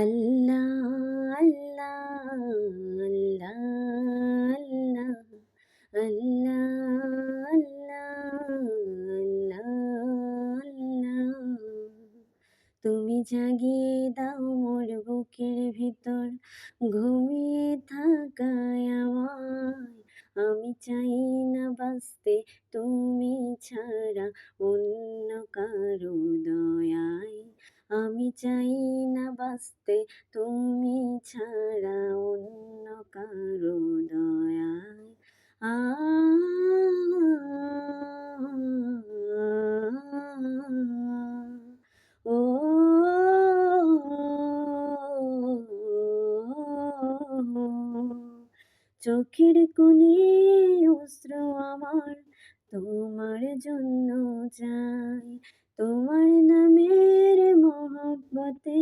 আল্লাহ আল্লাহ আল্লাহ আল্লাহ আল্লাহ আল্লাহ আল্লাহ তুমি জাগিয়ে দাও মোর বুকের ভিতর ঘুমিয়ে থাকায় আমায়। আমি চাই না বাঁচতে তুমি ছাড়া অন্য কারো দয়ায়। আমি চাই না বাঁচতে তুমি ছাড়া অন্য কারো দয়ায়। আ ও চোখের কোণে অশ্রু আমার তোমার জন্য চাই, তোমার নামের মহব্বতে